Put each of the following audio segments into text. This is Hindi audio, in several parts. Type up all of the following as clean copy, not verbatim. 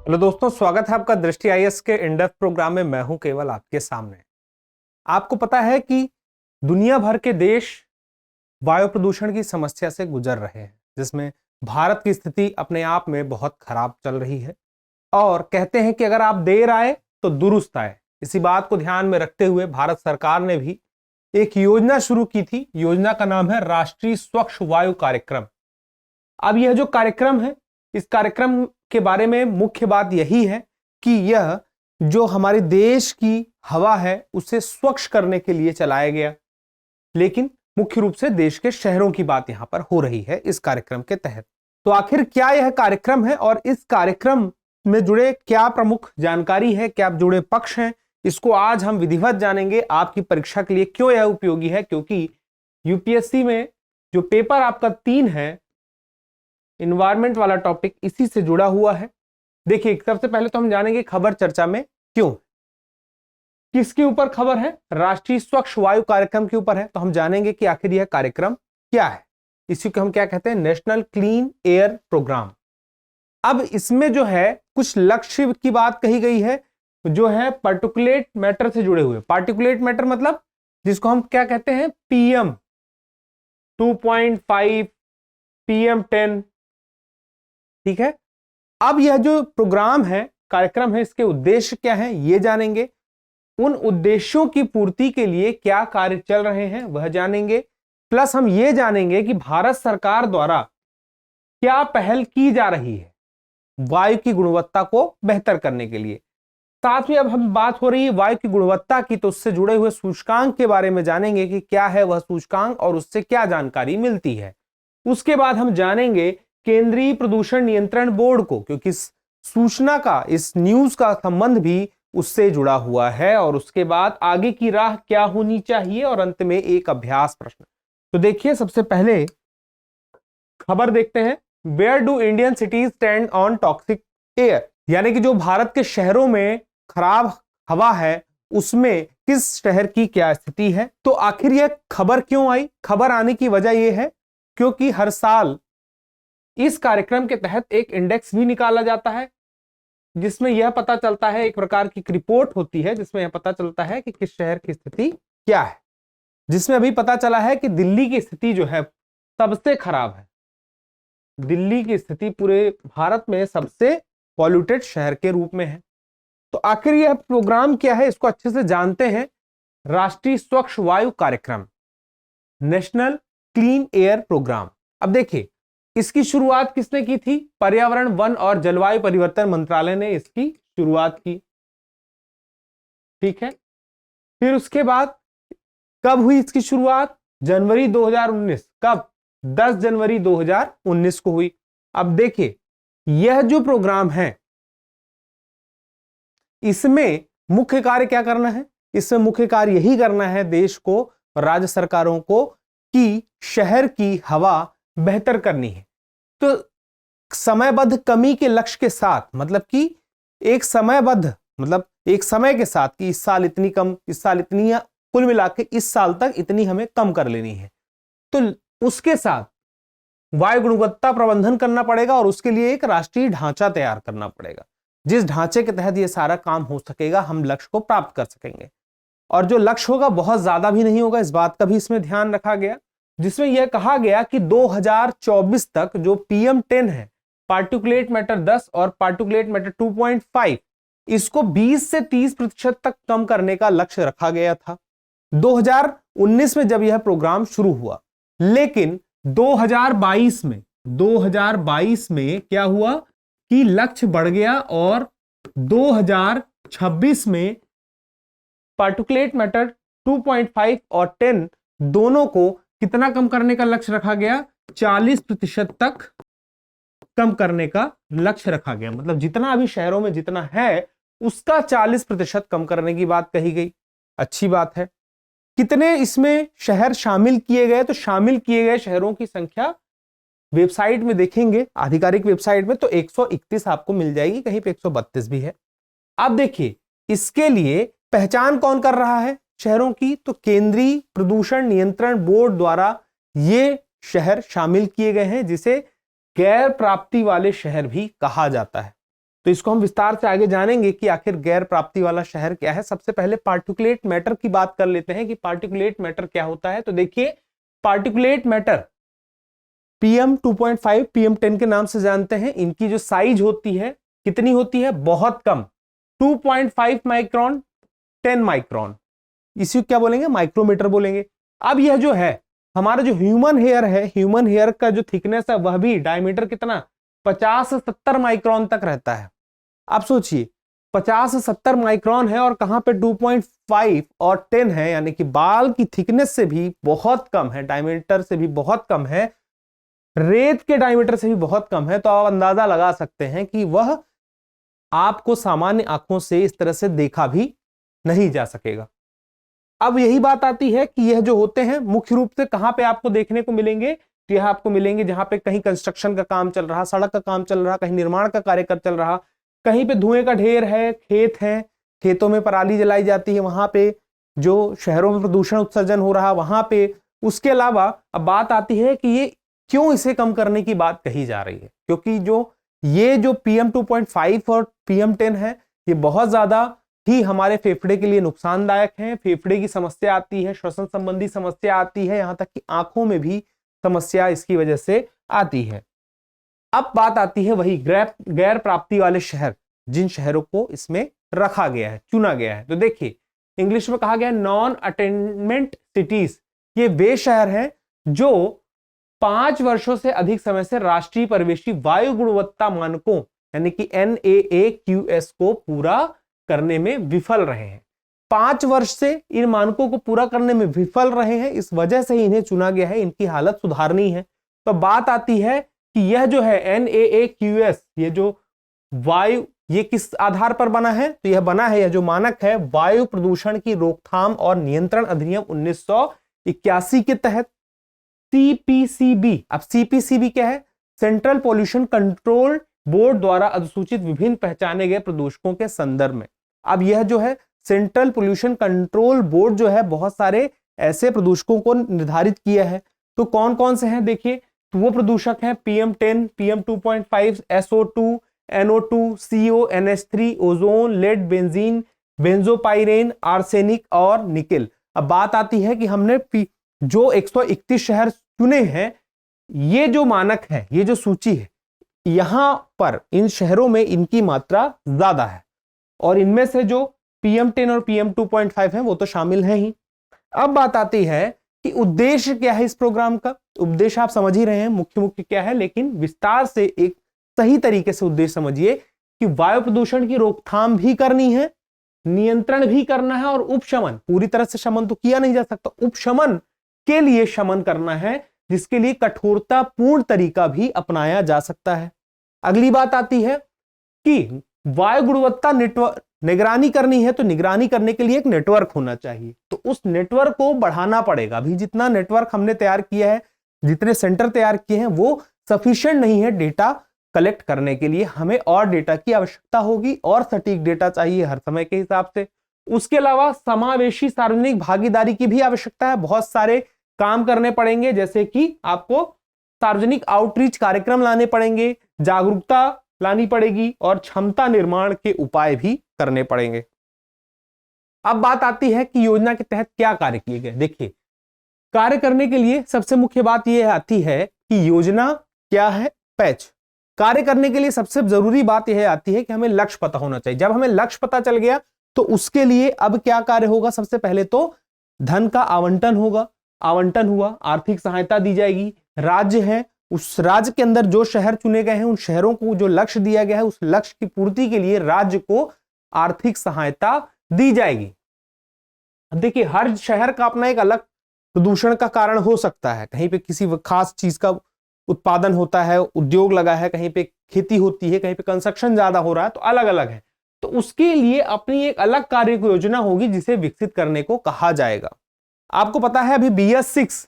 हेलो दोस्तों, स्वागत है आपका दृष्टि आईएएस के इंडेप्थ प्रोग्राम में। मैं हूं केवल आपके सामने। आपको पता है कि दुनिया भर के देश वायु प्रदूषण की समस्या से गुजर रहे हैं, जिसमें भारत की स्थिति अपने आप में बहुत खराब चल रही है। और कहते हैं कि अगर आप देर आए तो दुरुस्त आए। इसी बात को ध्यान में रखते हुए भारत सरकार ने भी एक योजना शुरू की थी। योजना का नाम है राष्ट्रीय स्वच्छ वायु कार्यक्रम। अब यह जो कार्यक्रम है, इस कार्यक्रम के बारे में मुख्य बात यही है कि यह जो हमारे देश की हवा है उसे स्वच्छ करने के लिए चलाया गया, लेकिन मुख्य रूप से देश के शहरों की बात यहां पर हो रही है इस कार्यक्रम के तहत। तो आखिर क्या यह कार्यक्रम है और इस कार्यक्रम में जुड़े क्या प्रमुख जानकारी है, क्या जुड़े पक्ष हैं, इसको आज हम विधिवत जानेंगे। आपकी परीक्षा के लिए क्यों यह उपयोगी है, क्योंकि यूपीएससी में जो पेपर आपका 3 है, इन्वायरमेंट वाला टॉपिक इसी से जुड़ा हुआ है। देखिए, सबसे पहले तो हम जानेंगे खबर चर्चा में क्यों, किसके ऊपर खबर है, राष्ट्रीय स्वच्छ वायु कार्यक्रम के ऊपर है। तो हम जानेंगे कि आखिर यह कार्यक्रम क्या है। इसी को हम क्या कहते हैं, नेशनल क्लीन एयर प्रोग्राम। अब इसमें जो है कुछ लक्ष्य की बात कही गई है, जो है पार्टिकुलेट मैटर से जुड़े हुए। पार्टिकुलेट मैटर मतलब जिसको हम क्या कहते हैं, PM 2.5, PM 10। ठीक है। अब यह जो प्रोग्राम है, कार्यक्रम है, इसके उद्देश्य क्या है ये जानेंगे। उन उद्देश्यों की पूर्ति के लिए क्या कार्य चल रहे हैं वह जानेंगे। प्लस हम ये जानेंगे कि भारत सरकार द्वारा क्या पहल की जा रही है वायु की गुणवत्ता को बेहतर करने के लिए। साथ में अब हम बात हो रही है वायु की गुणवत्ता की, तो उससे जुड़े हुए सूचकांक के बारे में जानेंगे कि क्या है वह सूचकांक और उससे क्या जानकारी मिलती है। उसके बाद हम जानेंगे केंद्रीय प्रदूषण नियंत्रण बोर्ड को, क्योंकि सूचना का, इस न्यूज का संबंध भी उससे जुड़ा हुआ है। और उसके बाद आगे की राह क्या होनी चाहिए और अंत में एक अभ्यास प्रश्न। तो देखिए, सबसे पहले खबर देखते हैं। Where do Indian cities stand on toxic air, यानी कि जो भारत के शहरों में खराब हवा है उसमें किस शहर की क्या स्थिति है। तो आखिर यह खबर क्यों आई? खबर आने की वजह यह है क्योंकि हर साल इस कार्यक्रम के तहत एक इंडेक्स भी निकाला जाता है, जिसमें यह पता चलता है, एक प्रकार की रिपोर्ट होती है जिसमें यह पता चलता है कि किस शहर की स्थिति क्या है। जिसमें अभी पता चला है कि दिल्ली की स्थिति जो है सबसे खराब है। दिल्ली की स्थिति पूरे भारत में सबसे पॉल्यूटेड शहर के रूप में है। तो आखिर यह प्रोग्राम क्या है, इसको अच्छे से जानते हैं। राष्ट्रीय स्वच्छ वायु कार्यक्रम, नेशनल क्लीन एयर प्रोग्राम। अब देखिए, इसकी शुरुआत किसने की थी? पर्यावरण, वन और जलवायु परिवर्तन मंत्रालय ने इसकी शुरुआत की। ठीक है। फिर उसके बाद कब हुई इसकी शुरुआत? जनवरी 2019। कब? 10 जनवरी 2019 को हुई। अब देखिए, यह जो प्रोग्राम है इसमें मुख्य कार्य क्या करना है? इसमें मुख्य कार्य यही करना है देश को, राज्य सरकारों को, कि शहर की हवा बेहतर करनी है। तो समयबद्ध कमी के लक्ष्य के साथ, मतलब कि एक समयबद्ध, मतलब एक समय के साथ कि इस साल इतनी कम, इस साल इतनी, कुल मिला के इस साल तक इतनी हमें कम कर लेनी है। तो उसके साथ वायु गुणवत्ता प्रबंधन करना पड़ेगा और उसके लिए एक राष्ट्रीय ढांचा तैयार करना पड़ेगा, जिस ढांचे के तहत यह सारा काम हो सकेगा, हम लक्ष्य को प्राप्त कर सकेंगे। और जो लक्ष्य होगा बहुत ज्यादा भी नहीं होगा, इस बात का भी इसमें ध्यान रखा गया, जिसमें यह कहा गया कि 2024 तक जो PM 10 है, पार्टिकुलेट मैटर 10 और पार्टिकुलेट मैटर 2.5, इसको 20 से 30% तक कम करने का लक्ष्य रखा गया था 2019 में जब यह प्रोग्राम शुरू हुआ। लेकिन 2022 में क्या हुआ कि लक्ष्य बढ़ गया और 2026 में पार्टिकुलेट मैटर 2.5 और 10 दोनों को कितना कम करने का लक्ष्य रखा गया? 40% तक कम करने का लक्ष्य रखा गया। मतलब जितना अभी शहरों में जितना है उसका 40% कम करने की बात कही गई। अच्छी बात है। कितने इसमें शहर शामिल किए गए? तो शामिल किए गए शहरों की संख्या वेबसाइट में देखेंगे, आधिकारिक वेबसाइट में, तो 131 आपको मिल जाएगी, कहीं पे 132 भी है। अब देखिए, इसके लिए पहचान कौन कर रहा है शहरों की? तो केंद्रीय प्रदूषण नियंत्रण बोर्ड द्वारा ये शहर शामिल किए गए हैं, जिसे गैर प्राप्ति वाले शहर भी कहा जाता है। तो इसको हम विस्तार से आगे जानेंगे कि आखिर गैर प्राप्ति वाला शहर क्या है। सबसे पहले पार्टिकुलेट मैटर की बात कर लेते हैं कि पार्टिकुलेट मैटर क्या होता है। तो देखिए, पार्टिकुलेट मैटर PM 2.5 PM 10 के नाम से जानते हैं। इनकी जो साइज होती है कितनी होती है, बहुत कम, 2.5 माइक्रोन, 10 माइक्रोन, इसी क्या बोलेंगे, माइक्रोमीटर बोलेंगे। अब यह जो है हमारा जो ह्यूमन हेयर है, ह्यूमन हेयर का जो थिकनेस है वह भी डायमीटर कितना 50 से 70 माइक्रोन तक रहता है। आप सोचिए 50 से 70 माइक्रोन है और कहां पे 2.5 और 10 है, यानी कि बाल की थिकनेस से भी बहुत कम है, डायमीटर से भी बहुत कम है, रेत के डायमीटर से भी बहुत कम है। तो आप अंदाजा लगा सकते हैं कि वह आपको सामान्य आंखों से इस तरह से देखा भी नहीं जा सकेगा। अब यही बात आती है कि यह जो होते हैं मुख्य रूप से कहां पे आपको देखने को मिलेंगे, तो यह आपको मिलेंगे जहां पे कहीं कंस्ट्रक्शन का काम चल रहा, सड़क का काम चल रहा, कहीं निर्माण का कार्य चल रहा, कहीं पे धुएं का ढेर है, खेत है, खेतों में पराली जलाई जाती है, वहां पे जो शहरों में प्रदूषण उत्सर्जन हो रहा वहां पे। उसके अलावा अब बात आती है कि ये क्यों इसे कम करने की बात कही जा रही है, क्योंकि ये जो PM 2.5 और PM 10 है ये बहुत ज्यादा ही हमारे फेफड़े के लिए नुकसानदायक है। फेफड़े की समस्या आती है, श्वसन संबंधी समस्या आती है, यहां तक कि आंखों में भी समस्या इसकी वजह से आती है। अब बात आती है वही गैर प्राप्ति वाले शहर, जिन शहरों को इसमें रखा गया है, चुना गया है। तो देखिए इंग्लिश में कहा गया है नॉन अटेनमेंट सिटीज। ये वे शहर हैं जो 5 वर्षों से अधिक समय से राष्ट्रीय परिवेशी वायु गुणवत्ता मानकों यानी कि NAAQS को पूरा करने में विफल रहे हैं। 5 वर्ष से इन मानकों को पूरा करने में विफल रहे हैं, इस वजह से इन्हें चुना गया है, इनकी हालत सुधारनी है। तो बात आती है कि यह जो है NAAQS, ये जो वायु, ये किस आधार पर बना है, तो यह बना है, यह जो मानक है वायु प्रदूषण की रोकथाम और नियंत्रण अधिनियम 1981 के तहत CPCB। अब CPCB क्या है, सेंट्रल पोल्यूशन कंट्रोल बोर्ड द्वारा अधिसूचित विभिन्न पहचाने गए प्रदूषकों के संदर्भ में। अब यह जो है सेंट्रल पोल्यूशन कंट्रोल बोर्ड जो है बहुत सारे ऐसे प्रदूषकों को निर्धारित किया है। तो कौन कौन से हैं देखिए, तो वो प्रदूषक हैं PM 10, PM 2.5, SO2, NO2, CO, NH3, ozone, lead, benzene, benzopyrene, arsenic और निकेल। अब बात आती है कि हमने जो 131 शहर चुने हैं, ये जो मानक है, ये जो सूची है, यहां पर इन शहरों में इनकी मात्रा ज्यादा है और इनमें से जो PM 10 और PM 2.5 है वो तो शामिल है ही। अब बात आती है कि उद्देश्य क्या है इस प्रोग्राम का। उद्देश्य आप समझ ही रहे हैं मुख्य क्या है, लेकिन विस्तार से एक सही तरीके से उद्देश्य समझिए कि वायु प्रदूषण की रोकथाम भी करनी है, नियंत्रण भी करना है और उपशमन, पूरी तरह से शमन तो किया नहीं जा सकता, उपशमन के लिए शमन करना है, जिसके लिए कठोरता पूर्ण तरीका भी अपनाया जा सकता है। अगली बात आती है कि वायु गुणवत्ता निगरानी करनी है, तो निगरानी करने के लिए एक नेटवर्क होना चाहिए, तो उस नेटवर्क को बढ़ाना पड़ेगा। अभी जितना नेटवर्क हमने तैयार किया है, जितने सेंटर तैयार किए हैं, वो सफिशिएंट नहीं है डेटा कलेक्ट करने के लिए। हमें और डेटा की आवश्यकता होगी और सटीक डेटा चाहिए हर समय के हिसाब से। उसके अलावा समावेशी सार्वजनिक भागीदारी की भी आवश्यकता है। बहुत सारे काम करने पड़ेंगे, जैसे कि आपको सार्वजनिक आउटरीच कार्यक्रम लाने पड़ेंगे, जागरूकता लानी पड़ेगी और क्षमता निर्माण के उपाय भी करने पड़ेंगे। अब बात आती है कि योजना के तहत क्या कार्य किए गए। देखिए, कार्य करने के लिए सबसे मुख्य बात यह आती है कि योजना क्या है, पैच। कार्य करने के लिए सबसे जरूरी बात यह आती है कि हमें लक्ष्य पता होना चाहिए। जब हमें लक्ष्य पता चल गया तो उसके लिए अब क्या कार्य होगा, सबसे पहले तो धन का आवंटन होगा। आवंटन हुआ, आर्थिक सहायता दी जाएगी। राज्य है, उस राज्य के अंदर जो शहर चुने गए हैं, उन शहरों को जो लक्ष्य दिया गया है, उस लक्ष्य की पूर्ति के लिए राज्य को आर्थिक सहायता दी जाएगी। अब देखिए, हर शहर का अपना एक अलग प्रदूषण का कारण हो सकता है। कहीं पे किसी खास चीज का उत्पादन होता है, उद्योग लगा है, कहीं पे खेती होती है, कहीं पे कंस्ट्रक्शन ज्यादा हो रहा है, तो अलग अलग है। तो उसके लिए अपनी एक अलग कार्य योजना होगी जिसे विकसित करने को कहा जाएगा। आपको पता है अभी BS6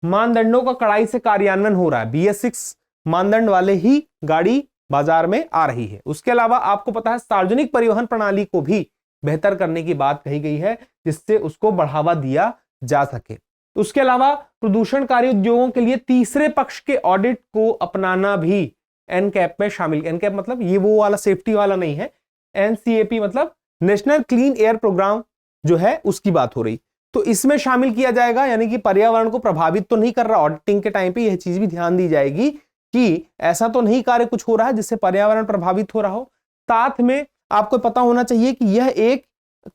मानदंडों का कड़ाई से कार्यान्वयन हो रहा है। BS6 मानदंड वाले ही गाड़ी बाजार में आ रही है। उसके अलावा आपको पता है सार्वजनिक परिवहन प्रणाली को भी बेहतर करने की बात कही गई है, जिससे उसको बढ़ावा दिया जा सके। उसके अलावा प्रदूषणकारी उद्योगों के लिए तीसरे पक्ष के ऑडिट को अपनाना भी एनकैप में शामिल, एनकैप मतलब ये वो वाला सेफ्टी वाला नहीं है, एनसीएपी मतलब नेशनल क्लीन एयर प्रोग्राम जो है उसकी बात हो रही। तो इसमें शामिल किया जाएगा, यानी कि पर्यावरण को प्रभावित तो नहीं कर रहा। ऑडिटिंग के टाइम पे यह चीज भी ध्यान दी जाएगी कि ऐसा तो नहीं कार्य कुछ हो रहा है जिससे पर्यावरण प्रभावित हो रहा हो। साथ में आपको पता होना चाहिए कि यह एक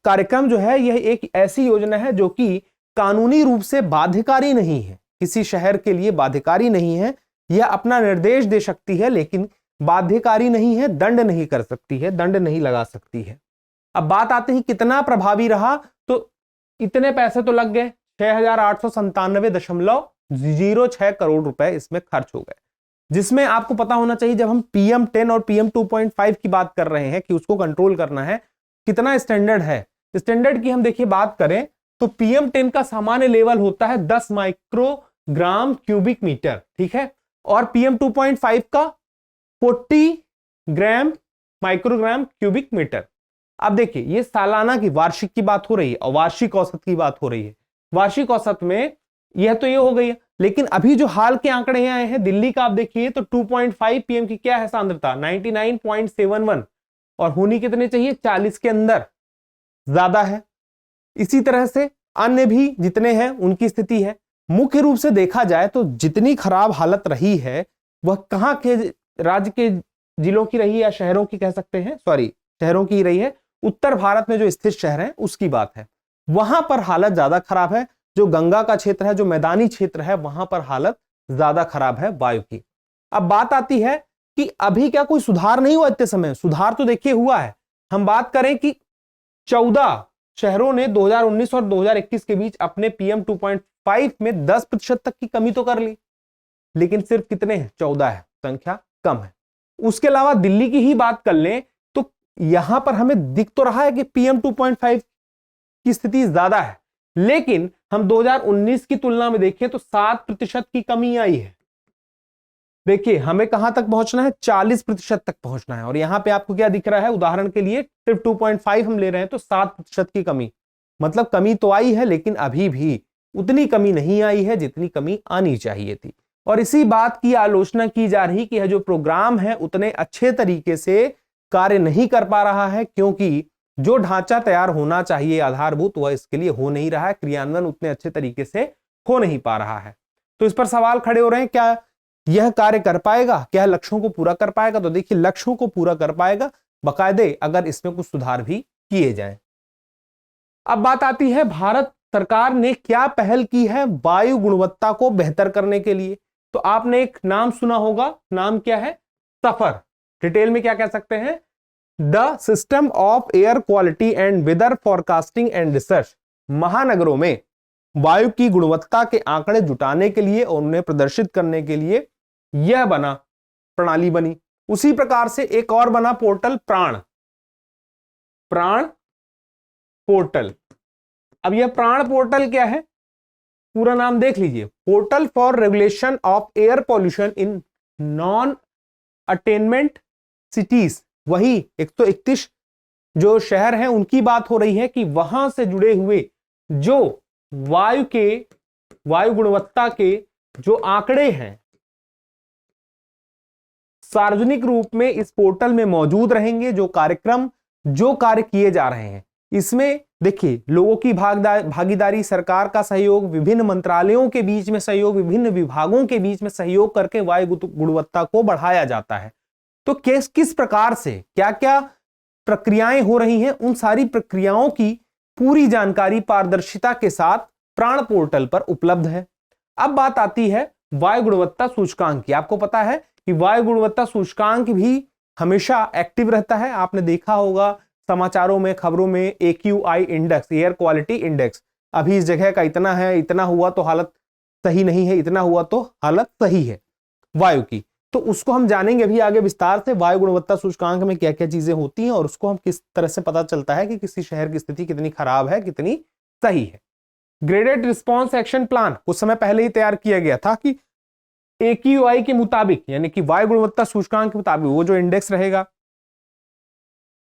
कार्यक्रम जो है, यह एक ऐसी योजना है जो कि कानूनी रूप से बाध्यकारी नहीं है, किसी शहर के लिए बाध्यकारी नहीं है। यह अपना निर्देश दे सकती है लेकिन बाध्यकारी नहीं है, दंड नहीं कर सकती है, दंड नहीं लगा सकती है। अब बात आती है कितना प्रभावी रहा, तो इतने पैसे तो लग गए, 6,897.06 करोड़ रुपए इसमें खर्च हो गए, जिसमें आपको पता होना चाहिए जब हम PM10 और PM 2.5 की बात कर रहे हैं कि उसको कंट्रोल करना है, कितना स्टैंडर्ड है। स्टैंडर्ड की हम देखिए बात करें तो PM10 का सामान्य लेवल होता है 10 माइक्रोग्राम क्यूबिक मीटर, ठीक है, और PM 2.5 का 40 ग्राम माइक्रोग्राम क्यूबिक मीटर। अब देखिए ये सालाना की वार्षिक की बात हो रही है और वार्षिक औसत की बात हो रही है। वार्षिक औसत में यह तो ये हो गई है, लेकिन अभी जो हाल के आंकड़े आए हैं दिल्ली का आप देखिए तो 2.5 PM की क्या है सांद्रता, 99.71, और होनी कितने चाहिए, 40 के अंदर, ज्यादा है। इसी तरह से अन्य भी जितने हैं उनकी स्थिति है। मुख्य रूप से देखा जाए तो जितनी खराब हालत रही है वह कहां के राज्य के जिलों की रही है, या शहरों की कह सकते हैं, सॉरी शहरों की रही है। उत्तर भारत में जो स्थित शहर हैं उसकी बात है, वहां पर हालत ज्यादा खराब है। जो गंगा का क्षेत्र है, जो मैदानी क्षेत्र है, वहां पर हालत ज्यादा खराब है वायु की। अब बात आती है कि अभी क्या कोई सुधार नहीं हुआ इतने समय, सुधार तो देखिए हुआ है। हम बात करें कि 14 शहरों ने 2019 और 2021 के बीच अपने PM 2.5 में 10% तक की कमी तो कर ली, लेकिन सिर्फ कितने हैं, 14 है, संख्या कम है। उसके अलावा दिल्ली की ही बात कर लें तो यहां पर हमें दिख तो रहा है कि PM 2.5 की स्थिति ज्यादा है, लेकिन हम 2019 की तुलना में देखें तो 7% की कमी आई है। देखिए हमें कहां तक पहुंचना है, 40% तक पहुंचना है, और यहां पे आपको क्या दिख रहा है, उदाहरण के लिए सिर्फ 2.5 हम ले रहे हैं तो 7% की कमी, मतलब कमी तो आई है लेकिन अभी भी उतनी कमी नहीं आई है जितनी कमी आनी चाहिए थी। और इसी बात की आलोचना की जा रही कि यह जो प्रोग्राम है उतने अच्छे तरीके से कार्य नहीं कर पा रहा है, क्योंकि जो ढांचा तैयार होना चाहिए आधारभूत वह इसके लिए हो नहीं रहा है, क्रियान्वयन उतने अच्छे तरीके से हो नहीं पा रहा है। तो इस पर सवाल खड़े हो रहे हैं, क्या यह कार्य कर पाएगा, क्या लक्ष्यों को पूरा कर पाएगा? तो देखिए लक्ष्यों को पूरा कर पाएगा बाकायदे, अगर इसमें कुछ सुधार भी किए जाएं। अब बात आती है भारत सरकार ने क्या पहल की है वायु गुणवत्ता को बेहतर करने के लिए। तो आपने एक नाम सुना होगा, नाम क्या है, सफर। डिटेल में क्या कह सकते हैं, the system of air quality and weather forecasting and research. महानगरों में वायु की गुणवत्ता के आंकड़े जुटाने के लिए और उन्हें प्रदर्शित करने के लिए यह बना, प्रणाली बनी। उसी प्रकार से एक और बना पोर्टल, प्राण पोर्टल। अब यह प्राण पोर्टल क्या है, पूरा नाम देख लीजिए, portal for regulation of air pollution in non attainment cities. वही 131 जो शहर हैं उनकी बात हो रही है कि वहां से जुड़े हुए जो वायु गुणवत्ता के जो आंकड़े हैं सार्वजनिक रूप में इस पोर्टल में मौजूद रहेंगे। जो कार्यक्रम, जो कार्य किए जा रहे हैं, इसमें देखिए लोगों की भागीदारी, सरकार का सहयोग, विभिन्न मंत्रालयों के बीच में सहयोग, विभिन्न विभागों के बीच में सहयोग करके वायु गुणवत्ता को बढ़ाया जाता है। तो किस प्रकार से क्या क्या प्रक्रियाएं हो रही हैं, उन सारी प्रक्रियाओं की पूरी जानकारी पारदर्शिता के साथ प्राण पोर्टल पर उपलब्ध है। अब बात आती है वायु गुणवत्ता सूचकांक की। आपको पता है कि वायु गुणवत्ता सूचकांक भी हमेशा एक्टिव रहता है। आपने देखा होगा समाचारों में, खबरों में, AQI index, air quality index, अभी इस जगह का इतना है, इतना हुआ तो हालत सही नहीं है, इतना हुआ तो हालत सही है वायु की। तो उसको हम जानेंगे अभी आगे विस्तार से, वायु गुणवत्ता सूचकांक में क्या क्या चीजें होती हैं और उसको हम किस तरह से पता चलता है कि किसी शहर की स्थिति कितनी खराब है, कितनी सही है। ग्रेडेड रिस्पॉन्स एक्शन प्लान कुछ समय पहले ही तैयार किया गया था कि AQI के मुताबिक, यानी कि वायु गुणवत्ता सूचकांक के मुताबिक वो जो इंडेक्स रहेगा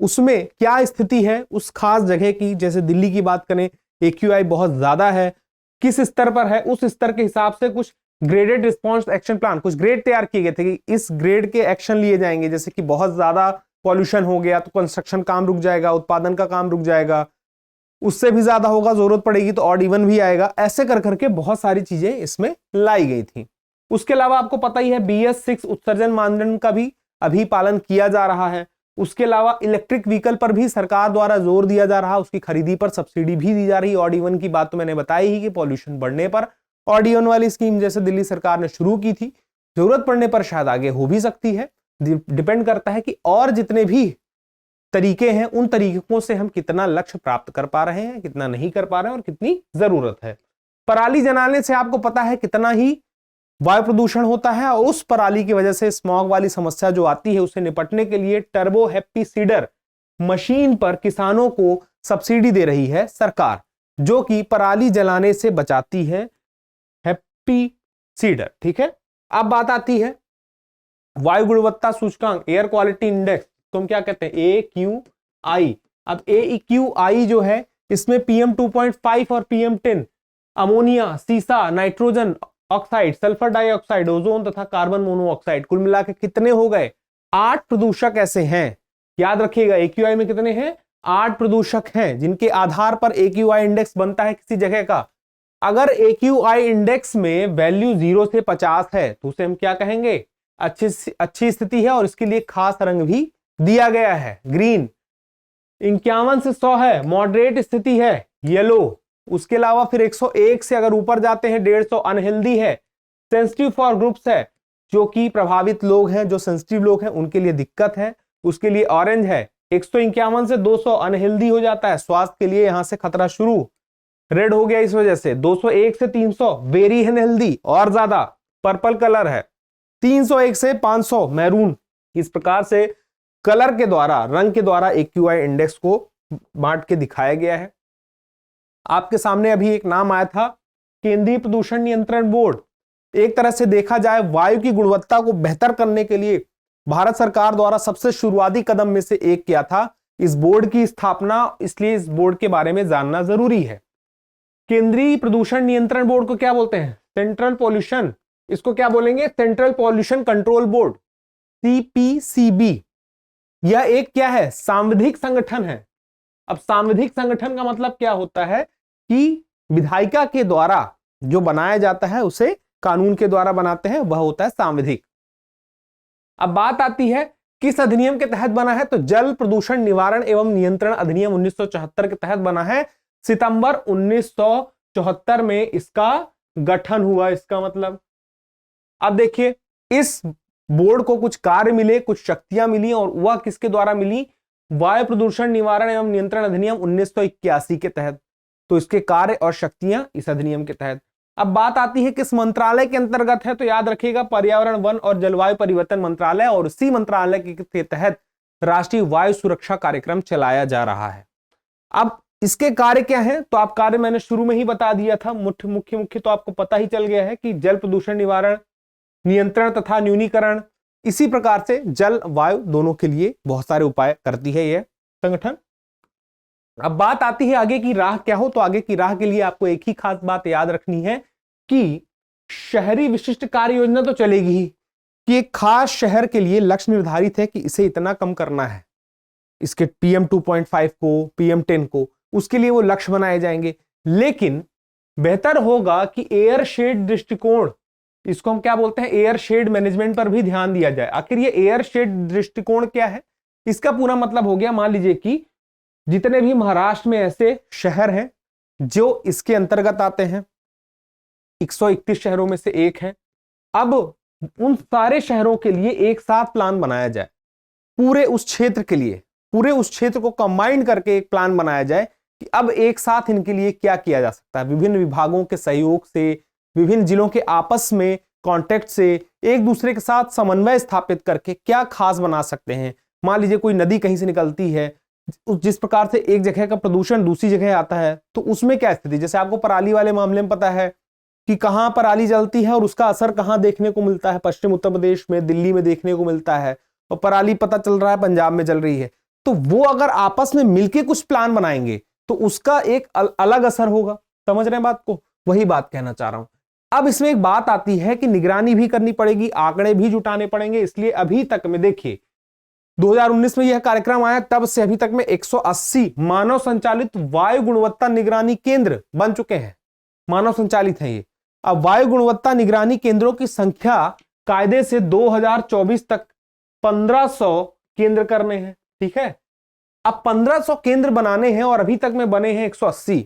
उसमें क्या स्थिति है उस खास जगह की। जैसे दिल्ली की बात करें, AQI बहुत ज्यादा है, किस स्तर पर है, उस स्तर के हिसाब से कुछ ग्रेडेड रिस्पॉन्स एक्शन प्लान, कुछ ग्रेड तैयार किए गए थे कि इस ग्रेड के एक्शन लिए जाएंगे, जैसे कि बहुत ज्यादा पॉल्यूशन हो गया तो कंस्ट्रक्शन काम रुक जाएगा, उत्पादन का काम रुक जाएगा, उससे भी ज्यादा होगा जरूरत पड़ेगी तो ऑड इवन भी आएगा, ऐसे कर करके बहुत सारी चीजें इसमें लाई गई थी। उसके अलावा आपको पता ही है BS6 उत्सर्जन मानदंड का भी अभी पालन किया जा रहा है। उसके अलावा इलेक्ट्रिक व्हीकल पर भी सरकार द्वारा जोर दिया जा रहा है, उसकी खरीदी पर सब्सिडी भी दी जा रही है। ऑड इवन की बात तो मैंने बताई ही कि पॉल्यूशन बढ़ने पर ऑड इवन वाली स्कीम जैसे दिल्ली सरकार ने शुरू की थी, जरूरत पड़ने पर शायद आगे हो भी सकती है, डिपेंड करता है कि और जितने भी तरीके हैं उन तरीकों से हम कितना लक्ष्य प्राप्त कर पा रहे हैं, कितना नहीं कर पा रहे हैं और कितनी जरूरत है। पराली जलाने से आपको पता है कितना ही वायु प्रदूषण होता है, और उस पराली की वजह से स्मॉग वाली समस्या जो आती है उसे निपटने के लिए टर्बो हैप्पी सीडर मशीन पर किसानों को सब्सिडी दे रही है सरकार, जो कि पराली जलाने से बचाती है हैप्पी सीडर। ठीक है, अब बात आती है वायु गुणवत्ता सूचकांक, एयर क्वालिटी इंडेक्स, तो हम क्या कहते हैं AQI। अब AQI जो है इसमें PM 2.5 और PM 10 अमोनिया, सीसा, nitrogen oxide, sulphur dioxide, ozone तथा कार्बन मोनोऑक्साइड कुल मिलाकर कितने हो गए? 8 प्रदूषक ऐसे हैं। याद रखिएगा AQI में कितने हैं? 8 प्रदूषक हैं जिनके आधार पर AQI इंडेक्स बनता है किसी जगह का। अगर AQI इंडेक्स में वैल्यू 0 से 50 है तो उसे हम क्या कहेंगे? अच्छी स्थिति है, और इसके लिए खास रंग भी दिया गया है ग्रीन। 51 से 100 है मॉडरेट स्थिति है येलो। उसके अलावा फिर 101 से अगर ऊपर जाते हैं 150 अनहेल्दी है। सेंसिटिव फॉर ग्रुप्स है, जो कि प्रभावित लोग हैं, जो सेंसिटिव लोग हैं उनके लिए दिक्कत है, उसके लिए ऑरेंज है। 151 से 200 अनहेल्दी हो जाता है, स्वास्थ्य के लिए यहां से खतरा शुरू, रेड हो गया इस वजह से। 201 से 300 वेरी अनहेल्दी और ज्यादा, पर्पल कलर है। 301 से 500 मैरून। इस प्रकार से कलर के द्वारा, रंग के द्वारा AQI इंडेक्स को बांट के दिखाया गया है। आपके सामने अभी एक नाम आया था, केंद्रीय प्रदूषण नियंत्रण बोर्ड। एक तरह से देखा जाए वायु की गुणवत्ता को बेहतर करने के लिए भारत सरकार द्वारा सबसे शुरुआती कदम में से एक किया था इस बोर्ड की स्थापना, इसलिए इस बोर्ड के बारे में जानना जरूरी है। केंद्रीय प्रदूषण नियंत्रण बोर्ड को क्या बोलते हैं? सेंट्रल पॉल्यूशन, इसको क्या बोलेंगे? Central pollution control board, CPCB। यह एक क्या है? सांविधिक संगठन है। अब सांविधिक संगठन का मतलब क्या होता है कि विधायिका के द्वारा जो बनाया जाता है उसे कानून के द्वारा बनाते हैं, वह होता है सांविधिक। अब बात आती है किस अधिनियम के तहत बना है? तो जल प्रदूषण निवारण एवं नियंत्रण अधिनियम 1974 के तहत बना है। सितंबर 1974 में इसका गठन हुआ। इसका मतलब अब देखिए, इस बोर्ड को कुछ कार्य मिले, कुछ शक्तियां मिली, और वह किसके द्वारा मिली? वायु प्रदूषण निवारण एवं नियंत्रण अधिनियम 1981 के तहत। तो इसके कार्य और शक्तियां इस अधिनियम के तहत। अब बात आती है किस मंत्रालय के अंतर्गत है? तो याद रखिएगा पर्यावरण, वन और जलवायु परिवर्तन मंत्रालय, और उसी मंत्रालय के तहत राष्ट्रीय वायु सुरक्षा कार्यक्रम चलाया जा रहा है। अब इसके कार्य क्या है? तो आप कार्य मैंने शुरू में ही बता दिया था, मुख्य तो आपको पता ही चल गया है कि जल प्रदूषण निवारण, नियंत्रण तथा न्यूनीकरण, इसी प्रकार से जल वायु दोनों के लिए बहुत सारे उपाय करती है यह संगठन। अब बात आती है आगे की राह क्या हो? तो आगे की राह के लिए आपको एक ही खास बात याद रखनी है कि शहरी विशिष्ट कार्य योजना तो चलेगी ही, कि एक खास शहर के लिए लक्ष्य निर्धारित है कि इसे इतना कम करना है, इसके PM 2.5 को, PM 10 को, उसके लिए वो लक्ष्य बनाए जाएंगे। लेकिन बेहतर होगा कि एयर शेड दृष्टिकोण, इसको हम क्या बोलते हैं? एयर शेड मैनेजमेंट पर भी ध्यान दिया जाए। आखिर ये एयर शेड दृष्टिकोण क्या है? इसका पूरा मतलब हो गया, मान लीजिए कि जितने भी महाराष्ट्र में ऐसे शहर हैं जो इसके अंतर्गत आते हैं, 131 शहरों में से एक है। अब उन सारे शहरों के लिए एक साथ प्लान बनाया जाए, पूरे उस क्षेत्र के लिए, पूरे उस क्षेत्र को कंबाइन करके एक प्लान बनाया जाए कि अब एक साथ इनके लिए क्या किया जा सकता है। विभिन्न विभागों के सहयोग से, विभिन्न जिलों के आपस में कांटेक्ट से, एक दूसरे के साथ समन्वय स्थापित करके क्या खास बना सकते हैं। मान लीजिए कोई नदी कहीं से निकलती है, जिस प्रकार से एक जगह का प्रदूषण दूसरी जगह आता है, तो उसमें क्या स्थिति? जैसे आपको पराली वाले मामले में पता है कि कहां पराली जलती है और उसका असर कहां देखने को मिलता है? पश्चिम उत्तर प्रदेश में, दिल्ली में देखने को मिलता है, और पराली पता चल रहा है पंजाब में जल रही है। तो वो अगर आपस में मिलके कुछ प्लान बनाएंगे तो उसका एक अलग असर होगा। समझ रहे हैं बात को? वही बात कहना चाह रहा हूं। अब इसमें एक बात आती है कि निगरानी भी करनी पड़ेगी, आंकड़े भी जुटाने पड़ेंगे। इसलिए अभी तक में देखिए 2019 में यह कार्यक्रम आया, तब से अभी तक में 180 मानव संचालित वायु गुणवत्ता निगरानी केंद्र बन चुके हैं, मानव संचालित है ये। अब वायु गुणवत्ता निगरानी केंद्रों की संख्या कायदे से 2024 तक 1500 केंद्र करने हैं, ठीक है। अब 1500 केंद्र बनाने हैं और अभी तक में बने हैं 180,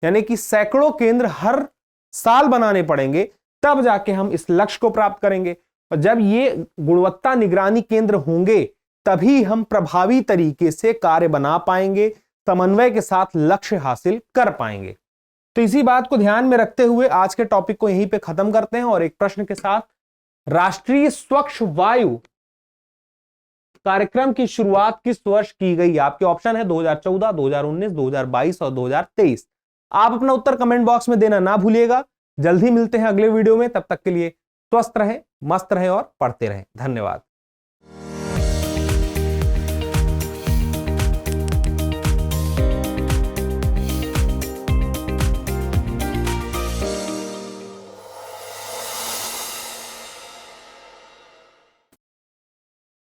यानी कि सैकड़ों केंद्र हर साल बनाने पड़ेंगे, तब जाके हम इस लक्ष्य को प्राप्त करेंगे। और जब ये गुणवत्ता निगरानी केंद्र होंगे तभी हम प्रभावी तरीके से कार्य बना पाएंगे, समन्वय के साथ लक्ष्य हासिल कर पाएंगे। तो इसी बात को ध्यान में रखते हुए आज के टॉपिक को यहीं पे खत्म करते हैं और एक प्रश्न के साथ। राष्ट्रीय स्वच्छ वायु कार्यक्रम की शुरुआत किस वर्ष की गई? आपके ऑप्शन है 2014, 2019, 2022 और 2023। आप अपना उत्तर कमेंट बॉक्स में देना ना भूलिएगा। जल्द ही मिलते हैं अगले वीडियो में, तब तक के लिए स्वस्थ रहें, मस्त रहें और पढ़ते रहें। धन्यवाद।